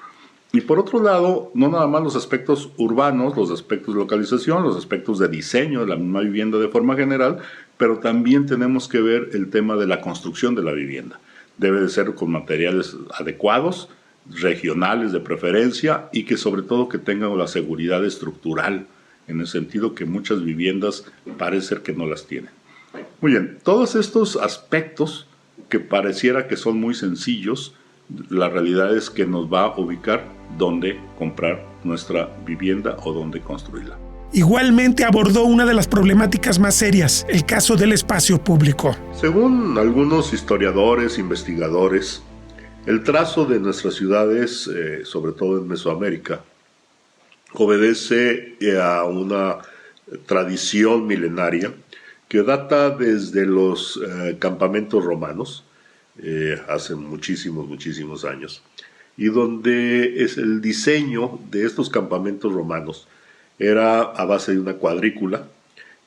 Y por otro lado, no nada más los aspectos urbanos, los aspectos de localización, los aspectos de diseño de la misma vivienda de forma general, pero también tenemos que ver el tema de la construcción de la vivienda. Debe de ser con materiales adecuados, regionales de preferencia, y que sobre todo que tengan la seguridad estructural, en el sentido que muchas viviendas parece ser que no las tienen. Muy bien, todos estos aspectos que pareciera que son muy sencillos, la realidad es que nos va a ubicar dónde comprar nuestra vivienda o dónde construirla. Igualmente abordó una de las problemáticas más serias, el caso del espacio público. Según algunos historiadores, investigadores, el trazo de nuestras ciudades, sobre todo en Mesoamérica, obedece a una tradición milenaria que data desde los campamentos romanos, hace muchísimos años, y donde es el diseño de estos campamentos romanos era a base de una cuadrícula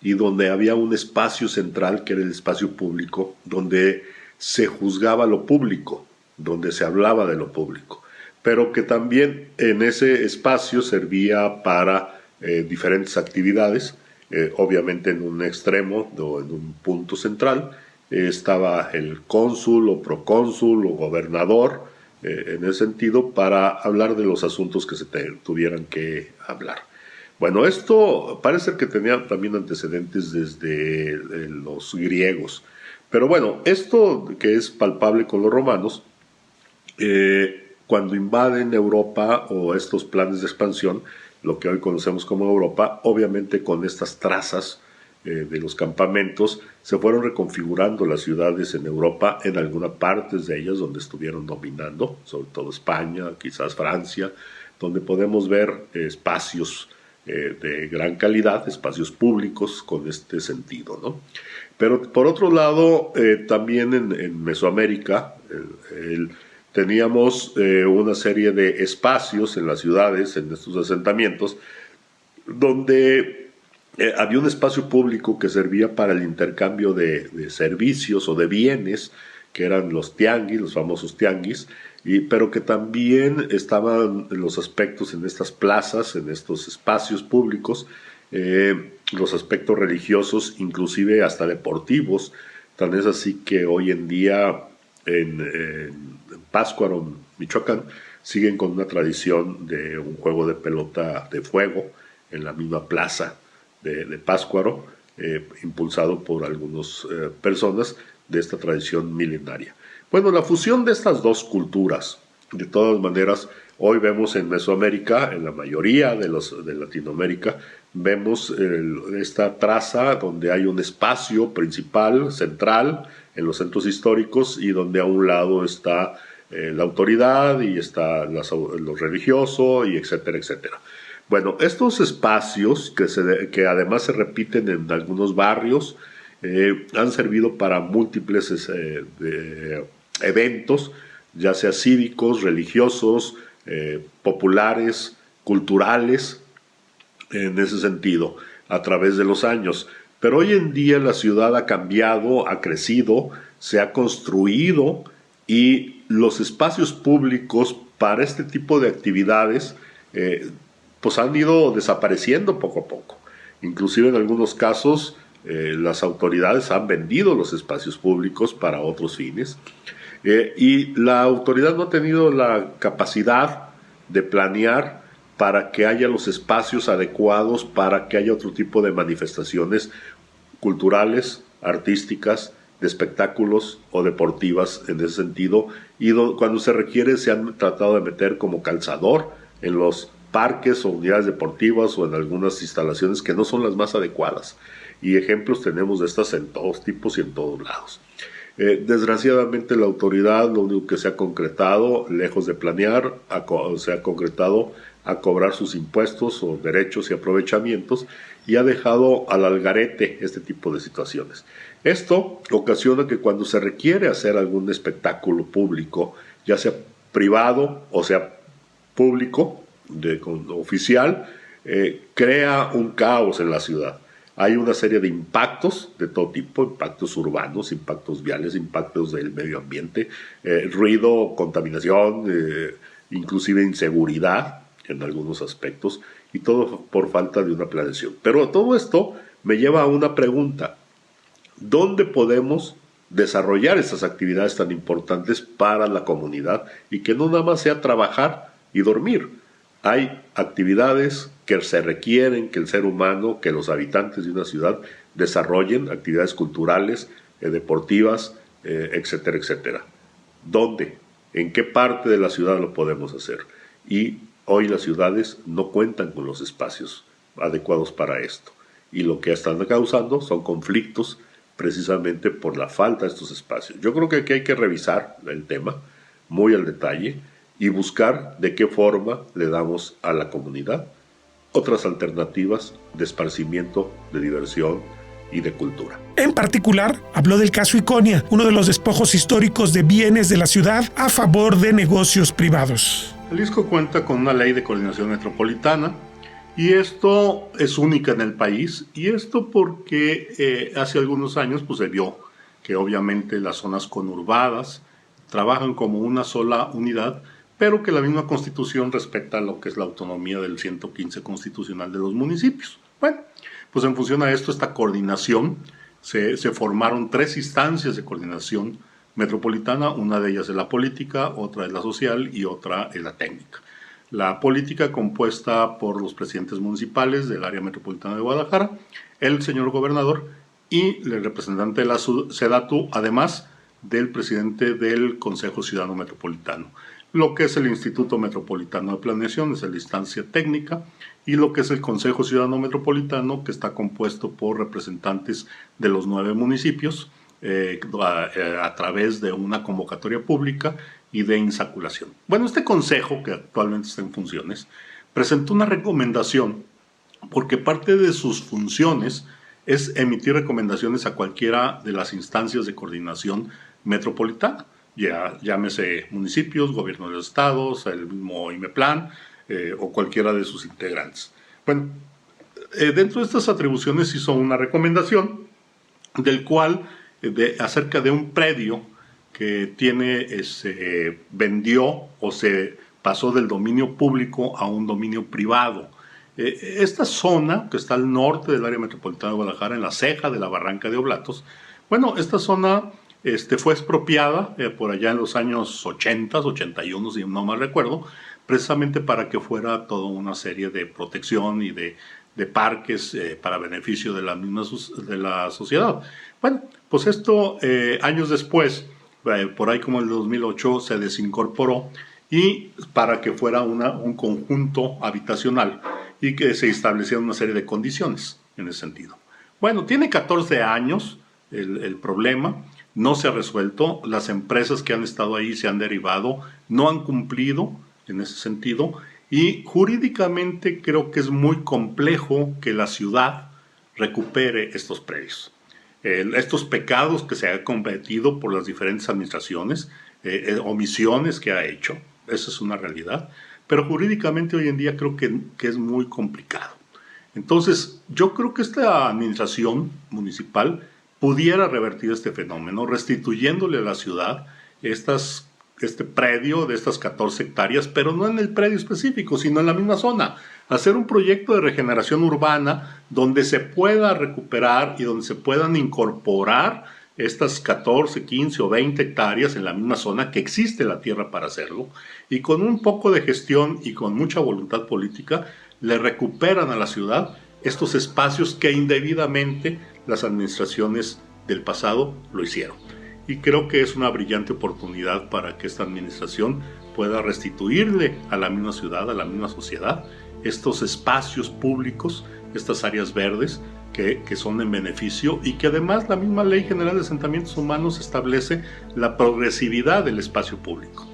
y donde había un espacio central que era el espacio público, donde se juzgaba lo público, donde se hablaba de lo público, pero que también en ese espacio servía para diferentes actividades. Obviamente en un extremo o en un punto central estaba el cónsul o procónsul o gobernador, en ese sentido, para hablar de los asuntos que se tuvieran que hablar. Bueno, esto parece que tenía también antecedentes desde los griegos, pero bueno, esto que es palpable con los romanos, cuando invaden Europa o estos planes de expansión, lo que hoy conocemos como Europa, obviamente con estas trazas de los campamentos, se fueron reconfigurando las ciudades en Europa, en algunas partes de ellas donde estuvieron dominando, sobre todo España, quizás Francia, donde podemos ver espacios de gran calidad, espacios públicos con este sentido, ¿no? Pero por otro lado, también en Mesoamérica teníamos una serie de espacios en las ciudades, en estos asentamientos, donde había un espacio público que servía para el intercambio de servicios o de bienes, que eran los tianguis, los famosos tianguis, pero que también estaban los aspectos en estas plazas, en estos espacios públicos, los aspectos religiosos, inclusive hasta deportivos. Tan es así que hoy en día en Pátzcuaro, Michoacán, siguen con una tradición de un juego de pelota de fuego en la misma plaza de Pátzcuaro, impulsado por algunas personas de esta tradición milenaria. Bueno, la fusión de estas dos culturas, de todas maneras, hoy vemos en Mesoamérica, en la mayoría de Latinoamérica, vemos esta traza donde hay un espacio principal, central, en los centros históricos, y donde a un lado está la autoridad y está lo religioso, y etcétera, etcétera. Bueno, estos espacios que además se repiten en algunos barrios, han servido para múltiples eventos, ya sea cívicos, religiosos, populares, culturales, en ese sentido, a través de los años. Pero hoy en día la ciudad ha cambiado, ha crecido, se ha construido, y los espacios públicos para este tipo de actividades pues han ido desapareciendo poco a poco. Inclusive en algunos casos las autoridades han vendido los espacios públicos para otros fines, y la autoridad no ha tenido la capacidad de planear para que haya los espacios adecuados, para que haya otro tipo de manifestaciones culturales, artísticas, de espectáculos o deportivas en ese sentido, y cuando se requiere se han tratado de meter como calzador en los parques o unidades deportivas o en algunas instalaciones que no son las más adecuadas, y ejemplos tenemos de estas en todos tipos y en todos lados. Desgraciadamente la autoridad lo único que se ha concretado, lejos de planear, se ha concretado a cobrar sus impuestos o derechos y aprovechamientos, y ha dejado al algarete este tipo de situaciones. Esto ocasiona que cuando se requiere hacer algún espectáculo público, ya sea privado o sea público, oficial, crea un caos en la ciudad. Hay una serie de impactos de todo tipo, impactos urbanos, impactos viales, impactos del medio ambiente, ruido, contaminación, inclusive inseguridad en algunos aspectos, y todo por falta de una planeación. Pero todo esto me lleva a una pregunta: ¿dónde podemos desarrollar estas actividades tan importantes para la comunidad y que no nada más sea trabajar y dormir? Hay actividades que se requieren que el ser humano, que los habitantes de una ciudad desarrollen, actividades culturales, deportivas, etcétera, etcétera. ¿Dónde? ¿En qué parte de la ciudad lo podemos hacer? Y hoy las ciudades no cuentan con los espacios adecuados para esto. Y lo que están causando son conflictos precisamente por la falta de estos espacios. Yo creo que aquí hay que revisar el tema muy al detalle y buscar de qué forma le damos a la comunidad otras alternativas de esparcimiento, de diversión y de cultura. En particular, habló del caso Iconia, uno de los despojos históricos de bienes de la ciudad a favor de negocios privados. Jalisco cuenta con una ley de coordinación metropolitana, y esto es única en el país, y esto porque hace algunos años pues, se vio que obviamente las zonas conurbadas trabajan como una sola unidad, pero que la misma Constitución respeta lo que es la autonomía del 115 constitucional de los municipios. Bueno, pues en función a esto, esta coordinación, se formaron 3 instancias de coordinación metropolitana, una de ellas es la política, otra es la social y otra es la técnica. La política compuesta por los presidentes municipales del área metropolitana de Guadalajara, el señor gobernador y el representante de la SEDATU, además del presidente del Consejo Ciudadano Metropolitano. Lo que es el Instituto Metropolitano de Planeación es la instancia técnica, y lo que es el Consejo Ciudadano Metropolitano, que está compuesto por representantes de los 9 municipios a través de una convocatoria pública y de insaculación. Bueno, este consejo, que actualmente está en funciones, presentó una recomendación porque parte de sus funciones es emitir recomendaciones a cualquiera de las instancias de coordinación metropolitana, ya llámese municipios, gobierno de los estados, el mismo IMEPLAN o cualquiera de sus integrantes. Bueno, dentro de estas atribuciones hizo una recomendación del cual acerca de un predio que se vendió o se pasó del dominio público a un dominio privado. Esta zona, que está al norte del área metropolitana de Guadalajara, en la ceja de la barranca de Oblatos, bueno, esta zona fue expropiada por allá en los años 80, 81, si no mal recuerdo, precisamente para que fuera toda una serie de protección y de parques para beneficio de la sociedad. Bueno, pues esto años después, por ahí como en el 2008, se desincorporó y para que fuera un conjunto habitacional y que se establecieran una serie de condiciones en ese sentido. Bueno, tiene 14 años el problema, no se ha resuelto, las empresas que han estado ahí se han derivado, no han cumplido en ese sentido, y jurídicamente creo que es muy complejo que la ciudad recupere estos predios. Estos pecados que se han cometido por las diferentes administraciones, omisiones que ha hecho, esa es una realidad, pero jurídicamente hoy en día creo que es muy complicado. Entonces, yo creo que esta administración municipal pudiera revertir este fenómeno, restituyéndole a la ciudad este predio de estas 14 hectáreas, pero no en el predio específico, sino en la misma zona. Hacer un proyecto de regeneración urbana donde se pueda recuperar y donde se puedan incorporar estas 14, 15 o 20 hectáreas en la misma zona que existe la tierra para hacerlo, y con un poco de gestión y con mucha voluntad política le recuperan a la ciudad estos espacios que indebidamente las administraciones del pasado lo hicieron. Y creo que es una brillante oportunidad para que esta administración pueda restituirle a la misma ciudad, a la misma sociedad, estos espacios públicos, estas áreas verdes que son en beneficio, y que además la misma Ley General de Asentamientos Humanos establece la progresividad del espacio público.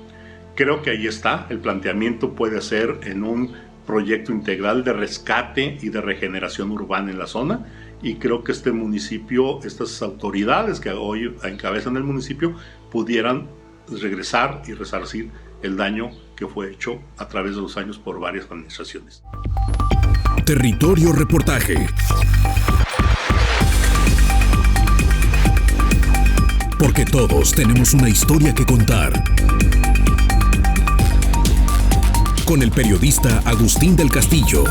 Creo que ahí está, el planteamiento puede ser en un proyecto integral de rescate y de regeneración urbana en la zona, y creo que este municipio, estas autoridades que hoy encabezan el municipio, pudieran regresar y resarcir el daño que fue hecho a través de los años por varias administraciones. Territorio Reportaje. Porque todos tenemos una historia que contar. Con el periodista Agustín del Castillo.